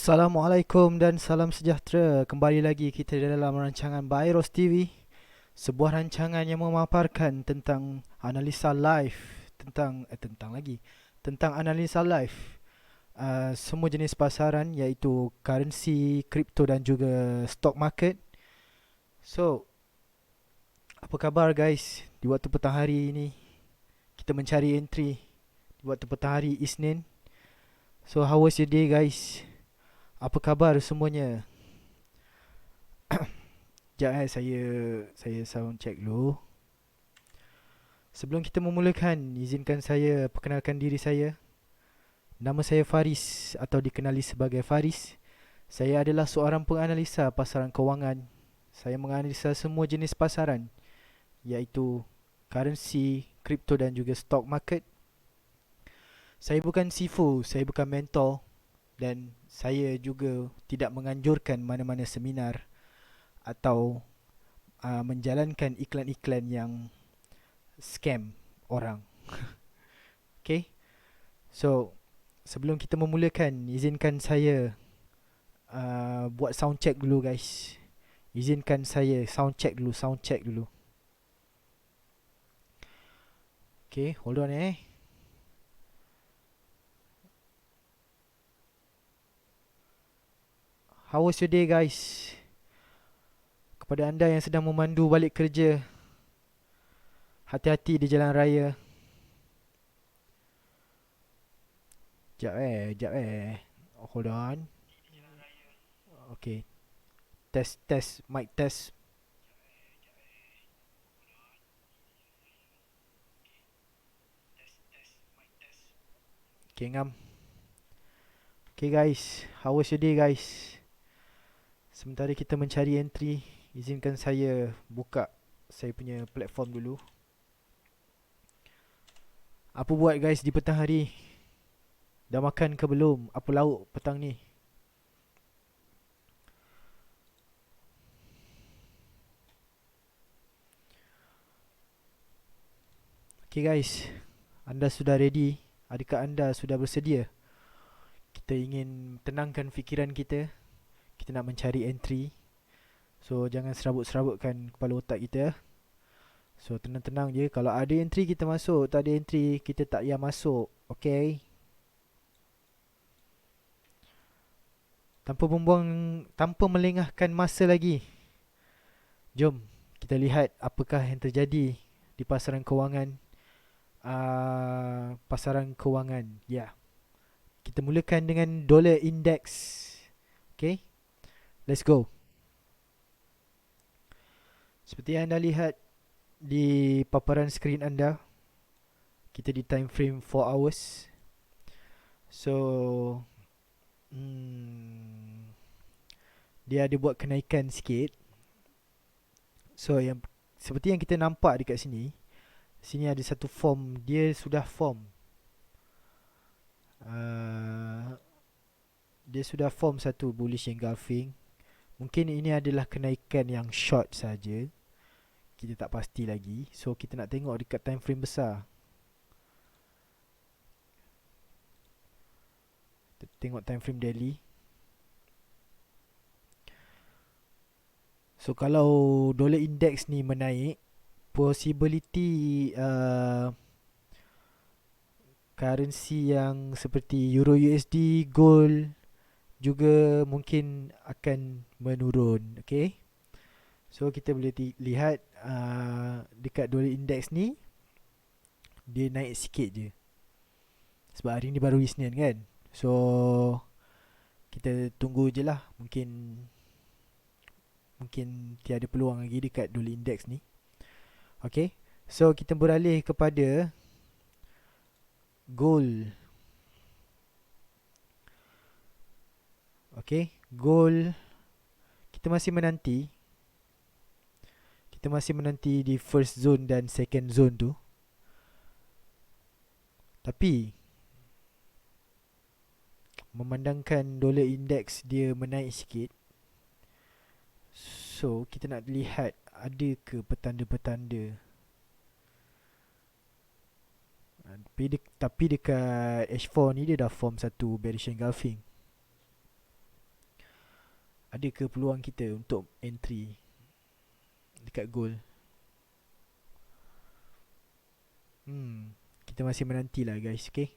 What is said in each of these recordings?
Assalamualaikum dan salam sejahtera. Kembali lagi kita dalam rancangan Bairos TV, sebuah rancangan yang memaparkan tentang analisa live, tentang analisa live semua jenis pasaran, iaitu currency, kripto dan juga stock market. So, apa khabar guys? Di waktu petang hari ini kita mencari entry di waktu petang hari Isnin. So, how was your day guys? Apa khabar semuanya? Sekejap saya sound check dulu. Sebelum kita memulakan, izinkan saya perkenalkan diri saya. Nama saya Faris atau dikenali sebagai Faris. Saya adalah seorang penganalisa pasaran kewangan. Saya menganalisa semua jenis pasaran, iaitu currency, kripto dan juga stock market. Saya bukan sifu, saya bukan mentor, dan saya juga tidak menganjurkan mana-mana seminar atau menjalankan iklan-iklan yang scam orang. Okay. So, sebelum kita memulakan, izinkan saya buat sound check dulu guys. Izinkan saya sound check dulu. Okay, hold on How was your day guys? Kepada anda yang sedang memandu balik kerja, hati-hati di jalan raya. Sekejap hold on. Okay, test, mic test. Okay ngam. Okay guys, how was your day guys? Sementara kita mencari entry, izinkan saya buka saya punya platform dulu. Apa buat guys di petang hari? Dah makan ke belum? Apa lauk petang ni? Okay guys, anda sudah ready? Adakah anda sudah bersedia? Kita ingin tenangkan fikiran kita. Kita nak mencari entry. So jangan serabut-serabutkan kepala otak kita. So tenang-tenang je. Kalau ada entry kita masuk, tak ada entry kita tak payah masuk. Okay. Tanpa melengahkan masa lagi, jom kita lihat apakah yang terjadi di pasaran kewangan. Ya, kita mulakan dengan dollar index. Okay, let's go. Seperti yang anda lihat di paparan skrin anda, kita di time frame 4 hours. So dia ada buat kenaikan sikit. So yang seperti yang kita nampak dekat sini, sini ada satu form, dia sudah form. Dia sudah form satu bullish engulfing. Mungkin ini adalah kenaikan yang short saja. Kita tak pasti lagi. So kita nak tengok dekat time frame besar. Kita tengok time frame daily. So kalau dollar index ni menaik, possibility currency yang seperti Euro USD, gold juga mungkin akan menurun. Okay, so kita boleh lihat dekat dollar index ni dia naik sikit je, sebab hari ni baru Isnin kan. So kita tunggu je lah. Mungkin tiada peluang lagi dekat dollar index ni. Okay, so kita beralih kepada gold. Okay, gold kita masih menanti di first zone dan second zone tu. Tapi memandangkan dollar index dia menaik sikit, so kita nak lihat ada ke petanda-petanda. Tapi dekat H4 ni dia dah form satu bearish engulfing. Ada ke peluang kita untuk entry dekat gold? Kita masih menantilah guys, okay?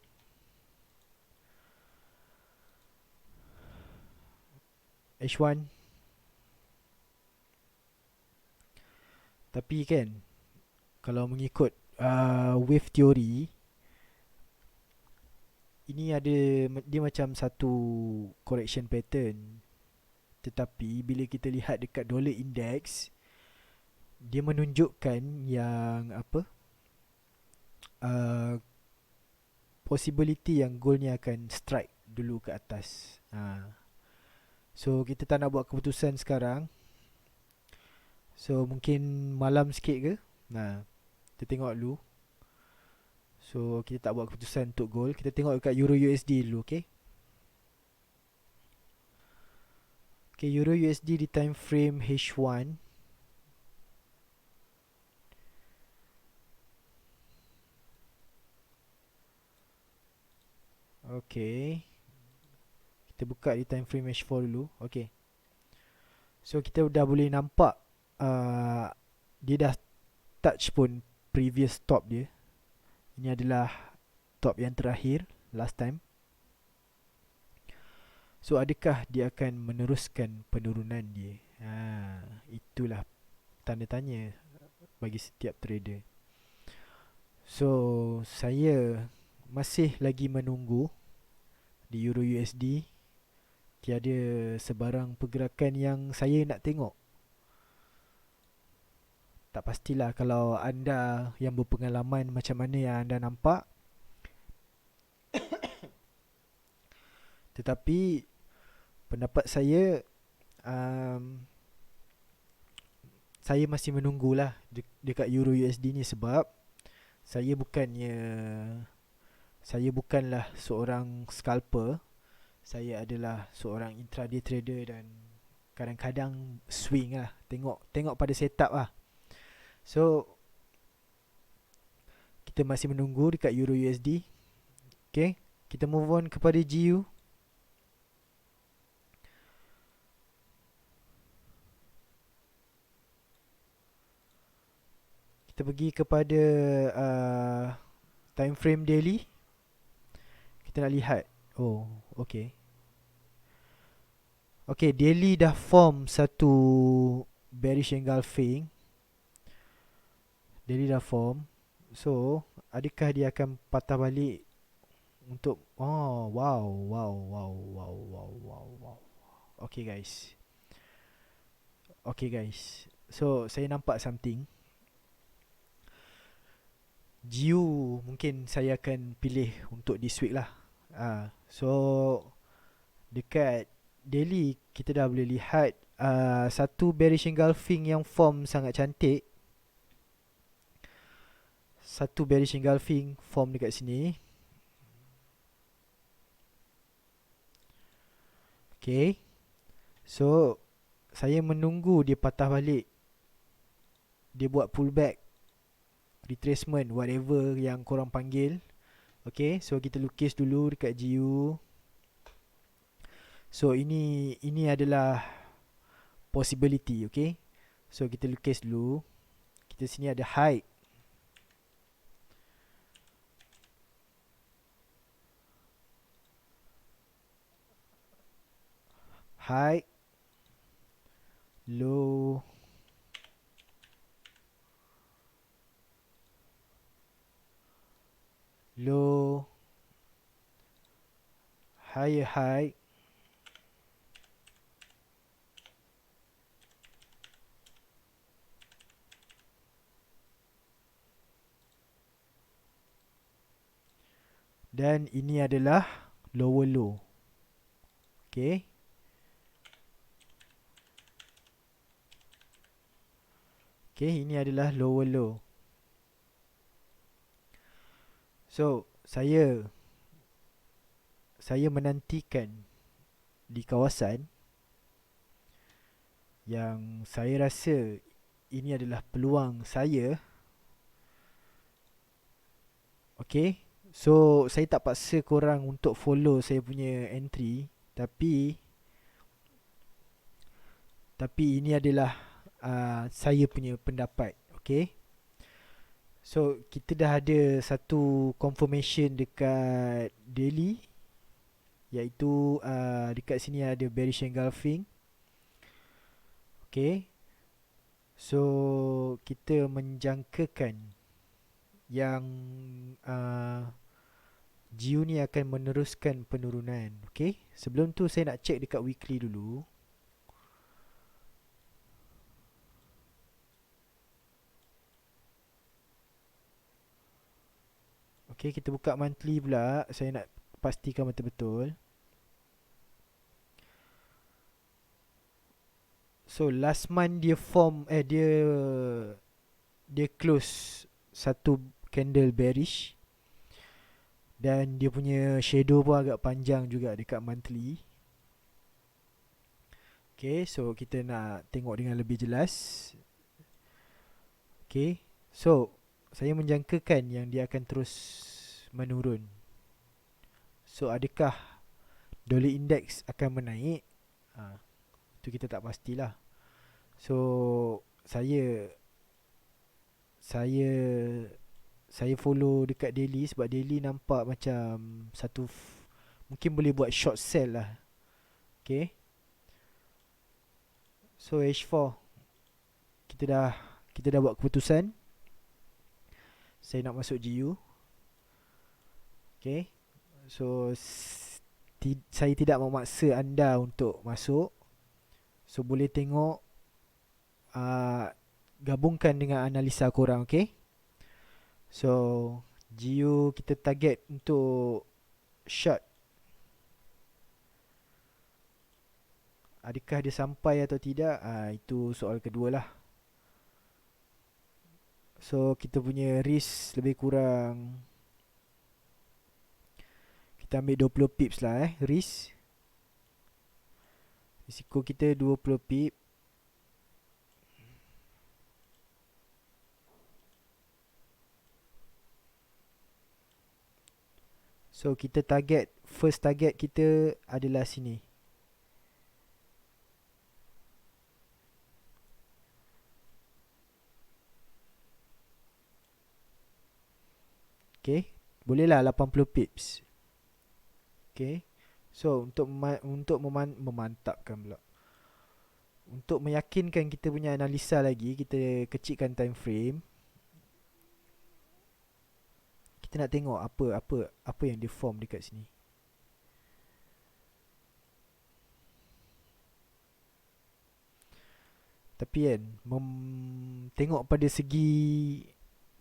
H1. Tapi kan, kalau mengikut wave theory, ini ada, dia macam satu correction pattern. Tetapi bila kita lihat dekat dollar index, dia menunjukkan yang apa, uh, possibility yang gold ni akan strike dulu ke atas. So kita tak nak buat keputusan sekarang. So mungkin malam sikit ke. Kita tengok dulu. So kita tak buat keputusan untuk gold. Kita tengok dekat Euro USD dulu, okay? Okay, Euro USD di time frame H1. Okay, kita buka di time frame H4 dulu. Okay, so kita dah boleh nampak dia dah touch pun previous top dia. Ini adalah top yang terakhir last time. So adakah dia akan meneruskan penurunan dia? Itulah tanda tanya bagi setiap trader. So saya masih lagi menunggu di Euro USD. Tiada sebarang pergerakan yang saya nak tengok. Tak pastilah kalau anda yang berpengalaman macam mana yang anda nampak. Tetapi pendapat saya, saya masih menunggulah dekat Euro USD ni, sebab saya bukanlah seorang scalper. Saya adalah seorang intraday trader dan kadang-kadang swing lah. Tengok pada setup lah. So kita masih menunggu dekat Euro USD. Okay, kita move on kepada GU. Kita pergi kepada time frame daily. Kita nak lihat. Oh, okay. Okay, daily dah form satu bearish engulfing. Daily dah form. So adakah dia akan patah balik untuk wow. Okay guys, so saya nampak something. GU mungkin saya akan pilih untuk this week lah. So dekat daily kita dah boleh lihat satu bearish engulfing yang form sangat cantik. Satu bearish engulfing form dekat sini. Okay, so saya menunggu dia patah balik. Dia buat pullback, retracement, whatever yang korang panggil. Okay, so kita lukis dulu dekat GU. So ini adalah possibility, okay. So kita lukis dulu. Kita sini ada high. High, low, low, higher high, dan ini adalah lower low. Okay, ini adalah lower low. So saya menantikan di kawasan yang saya rasa ini adalah peluang saya. Okay, so saya tak paksa korang untuk follow saya punya entry, tapi Tapi ini adalah saya punya pendapat. Okay. So kita dah ada satu confirmation dekat Delhi, iaitu dekat sini ada bearish engulfing. Okay. So kita menjangkakan yang GU ni akan meneruskan penurunan. Okay. Sebelum tu saya nak check dekat weekly dulu. Okay, kita buka monthly pula. Saya nak pastikan betul-betul. So last month dia dia close satu candle bearish, dan dia punya shadow pun agak panjang juga dekat monthly. Okay, so kita nak tengok dengan lebih jelas. Okay, so saya menjangkakan yang dia akan terus menurun. So adakah dollar index akan menaik? Itu kita tak pastilah. So saya follow dekat daily sebab daily nampak macam mungkin boleh buat short sell lah. Okay. So H4 kita dah buat keputusan. Saya nak masuk GU. Okay. So saya tidak memaksa anda untuk masuk. So boleh tengok, gabungkan dengan analisa korang. Okay. So GU kita target untuk short. Adakah dia sampai atau tidak? Itu soal kedua lah. So kita punya risk lebih kurang, kita ambil 20 pips lah risk. Risiko kita 20 pip. So kita first target kita adalah sini. Okay, bolehlah 80 pips. Okay. So untuk memantapkan pula, untuk meyakinkan kita punya analisa lagi, kita kecilkan time frame. Kita nak tengok apa yang dia form dekat sini. Tapi kan, tengok pada segi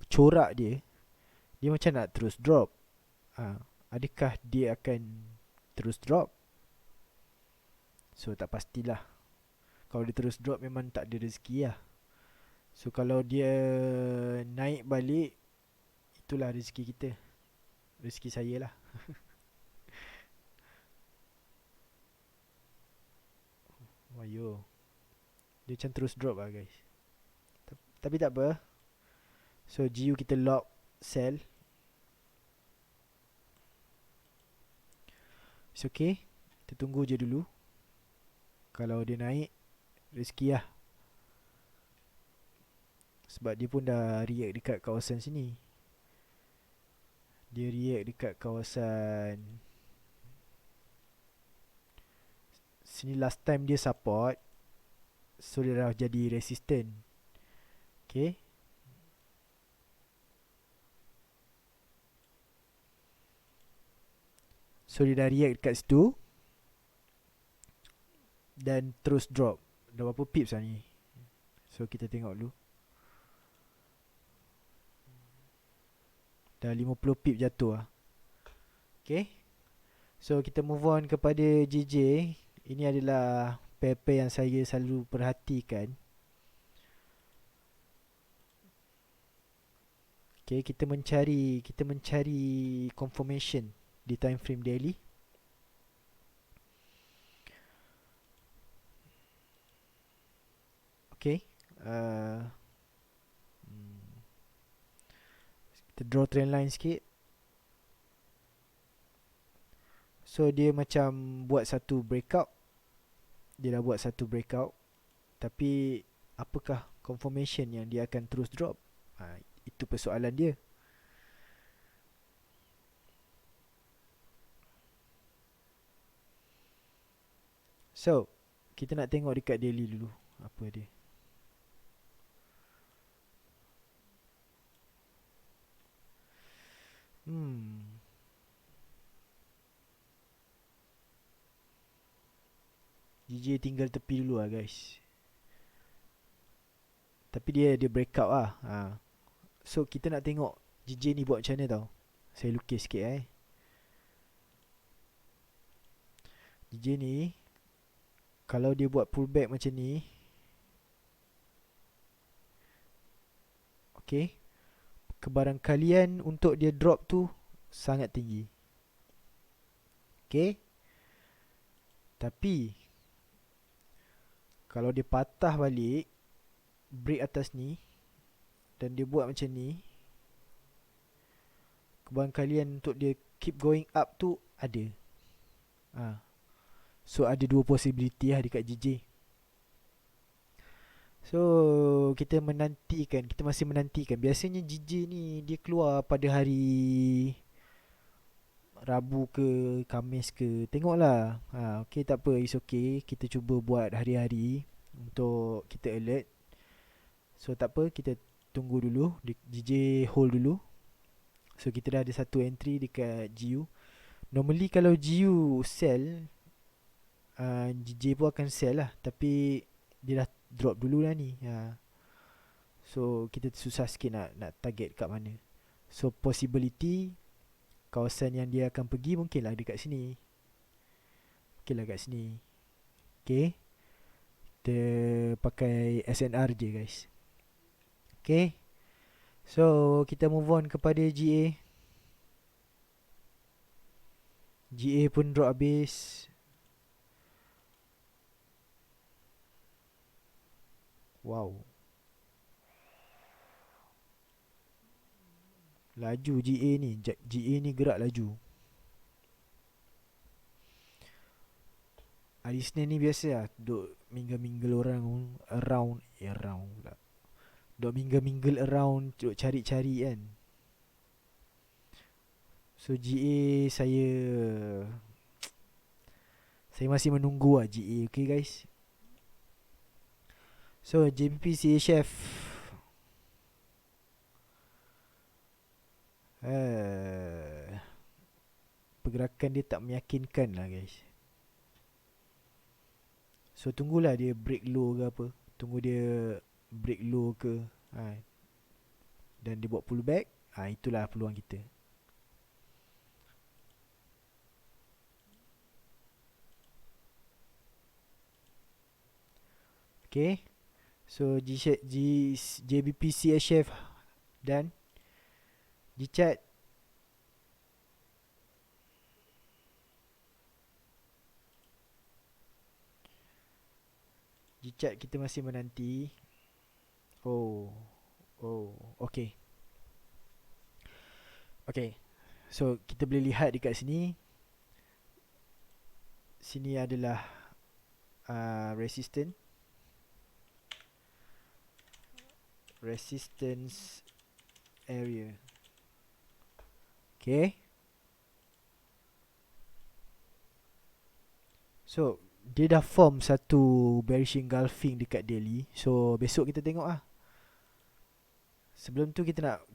corak dia macam nak terus drop. Adakah dia akan terus drop? So tak pastilah. Kalau dia terus drop memang tak ada rezeki lah. So kalau dia naik balik, itulah rezeki kita. Rezeki saya lah. Wayo, dia macam terus drop lah guys. Tapi tak apa. So GU kita lock sell. It's okay. Kita tunggu je dulu. Kalau dia naik, rezeki lah. Sebab dia pun dah react dekat kawasan sini. Dia react dekat kawasan sini. Last time dia support, so dia dah jadi resistant. Okay. So dia dah react dekat situ dan terus drop. Dah berapa pips lah ni? So kita tengok dulu. Dah 50 pip jatuh lah. Okay. So kita move on kepada JJ. Ini adalah pair-pair yang saya selalu perhatikan. Okay, kita mencari confirmation di time frame daily. Okay. Kita draw trend line sikit. So dia macam buat satu breakout. Dia dah buat satu breakout. Tapi apakah confirmation yang dia akan terus drop? Itu persoalan dia. So, kita nak tengok dekat daily dulu apa dia. GJ tinggal tepi dulu lah guys. Tapi dia breakout lah. So kita nak tengok GJ ni buat macam mana tau. Saya lukis sikit GJ ni kalau dia buat pullback macam ni, okay, kebarangkalian untuk dia drop tu sangat tinggi. Okay. Tapi kalau dia patah balik, break atas ni, dan dia buat macam ni, kebarangkalian untuk dia keep going up tu ada. So ada dua possibility lah dekat GJ. So kita masih menantikan. Biasanya GJ ni dia keluar pada hari Rabu ke Khamis ke. Tengoklah. Okay, tak apa, it's okay. Kita cuba buat hari-hari untuk kita alert. So tak apa, kita tunggu dulu. GJ hold dulu. So kita dah ada satu entry dekat GU. Normally kalau GU sell, GJ pun akan sell lah. Tapi dia dah drop dulu lah ni. So kita susah sikit nak target kat mana. So possibility kawasan yang dia akan pergi mungkinlah dekat sini. Mungkinlah kat sini. Okay, kita pakai SNR je guys. Okay, so kita move on kepada GA. GA pun drop habis. Wow, laju GA ni. GA ni gerak laju. Hari Senin ni biasa lah duk mingle-mingle orang around pula. Duk mingle-mingle around, duk cari-cari kan. So GA saya masih menunggu lah GA. Okay guys. So JBP CHF pergerakan dia tak meyakinkan lah guys. So tunggulah dia break low ke apa. Tunggu dia break low ke, dan dia buat pullback. Itulah peluang kita. Okay. So JBP CHF dan GChat kita masih menanti. Okay. So kita boleh lihat dekat sini. Sini adalah resistance area. Okay. So dia dah form satu bearish engulfing dekat daily. So besok kita tengok lah. Sebelum tu kita nak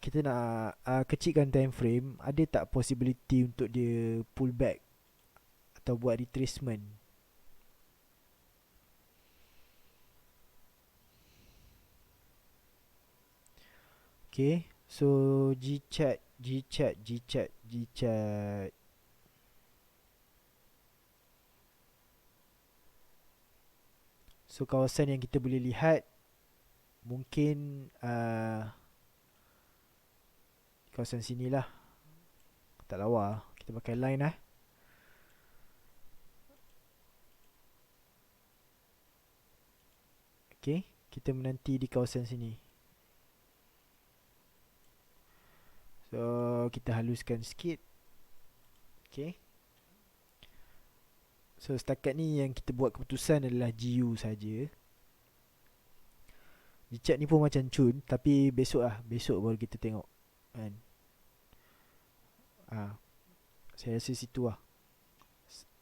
kecilkan time frame. Ada tak possibility untuk dia pull back atau buat retracement? Okay. So GChat. So kawasan yang kita boleh lihat mungkin kawasan sini lah. Tak lawa. Kita pakai line lah. Okay, kita menanti di kawasan sini. So kita haluskan sikit. Okay. So setakat ni yang kita buat keputusan adalah GU saja. Richard ni pun macam cun, tapi besok lah, besok baru kita tengok kan. Ah, saya rasa situ lah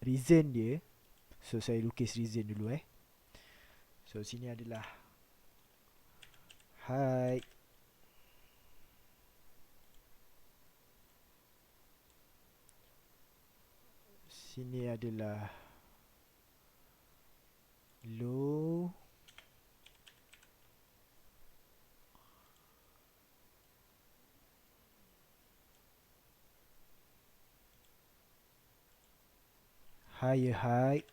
reason dia. So saya lukis reason dulu So sini adalah height. Sini adalah low. Higher height.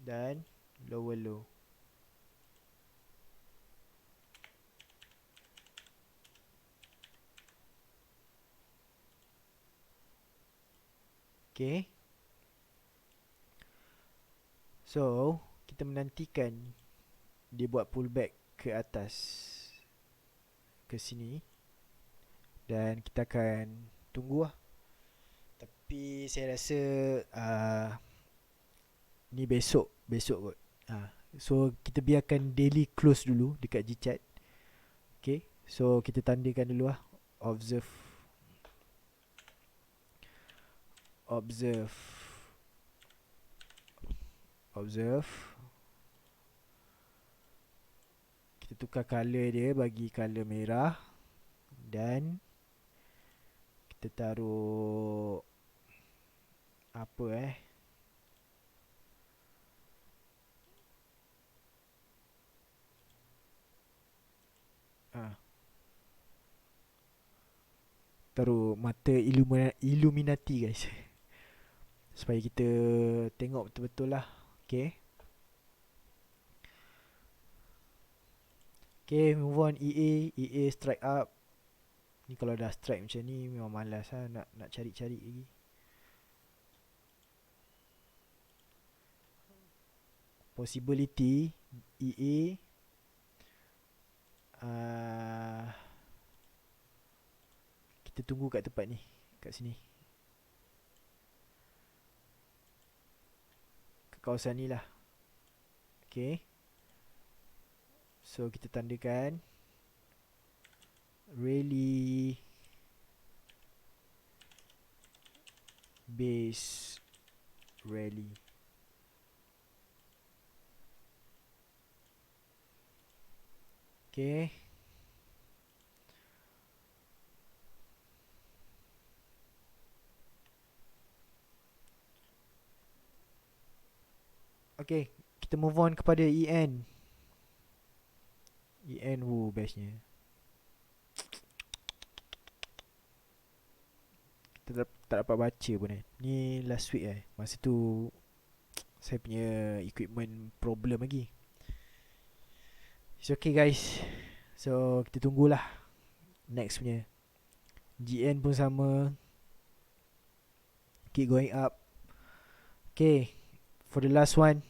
Dan lower low. Okay. So kita menantikan dia buat pullback ke atas, ke sini, dan kita akan tunggu lah. Tapi saya rasa ni besok kot. So kita biarkan daily close dulu dekat Gchart. Okay, so kita tandakan dulu lah. Observe. Kita tukar color dia bagi color merah. Dan kita taruh apa taruh mata Illuminati guys. Supaya kita tengok betul-betul lah. Okay. Okay, move on. EA strike up. Ni kalau dah strike macam ni memang malas lah nak cari-cari lagi. Possibility EA kita tunggu kat tempat ni, kat sini, ke kawasan ni lah. Okay, so kita tandakan rally base rally. Okay, okay, kita move on kepada EN. Bestnya. Kita tak dapat baca pun Ni last week masa tu saya punya equipment problem lagi. It's okay guys. So kita tunggulah next punya. GN pun sama, keep going up. Okay, for the last one,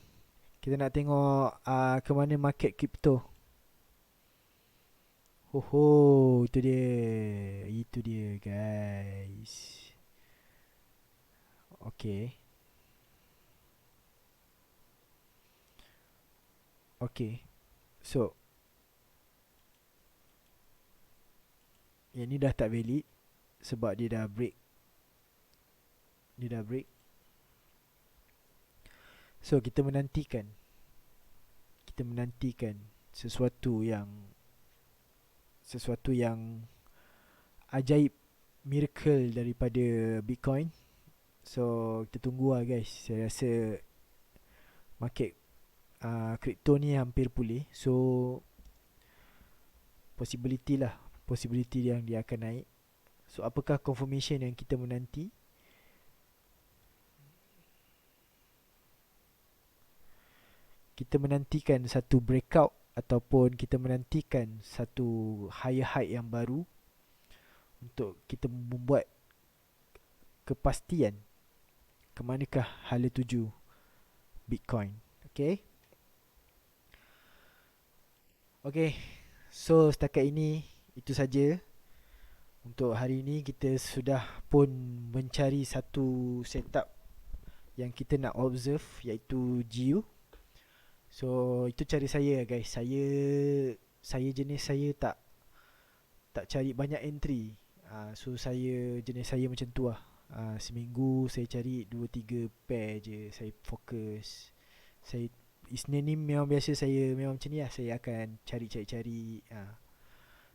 kita nak tengok ke mana market crypto. Itu dia guys. Okay. So yang ni dah tak valid sebab dia dah break. So kita menantikan sesuatu yang ajaib, miracle daripada Bitcoin. So kita tunggu lah guys. Saya rasa market crypto ni hampir pulih. So possibility yang dia akan naik. So apakah confirmation yang kita menanti? Kita menantikan satu breakout ataupun kita menantikan satu higher high yang baru untuk kita membuat kepastian ke manakah hala tuju Bitcoin. Okay. So setakat ini itu saja Untuk hari ini kita sudah pun mencari satu setup yang kita nak observe, iaitu GU. So itu cara saya guys. Saya jenis saya tak cari banyak entry. So saya jenis saya macam tu lah. Seminggu saya cari 2-3 pair je. Saya fokus. Saya Isnin ni memang biasa saya memang macam ni lah. Saya akan cari.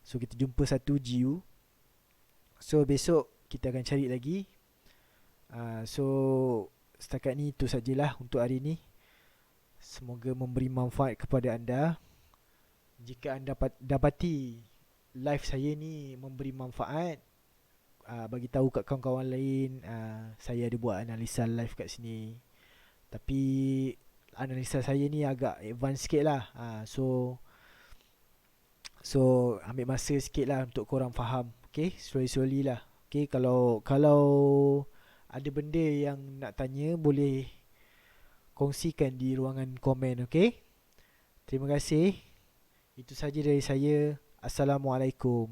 So kita jumpa satu GU. So besok kita akan cari lagi. So setakat ni itu sajalah untuk hari ni. Semoga memberi manfaat kepada anda. Jika anda dapati live saya ni memberi manfaat, bagi tahu kat kawan-kawan lain. Saya ada buat analisa live kat sini. Tapi analisa saya ni agak advance sikit lah. So ambil masa sikit lah untuk korang faham. Okay, slowly lah. Okay, kalau ada benda yang nak tanya, boleh kongsikan di ruangan komen. Okay, terima kasih. Itu saja dari saya. Assalamualaikum.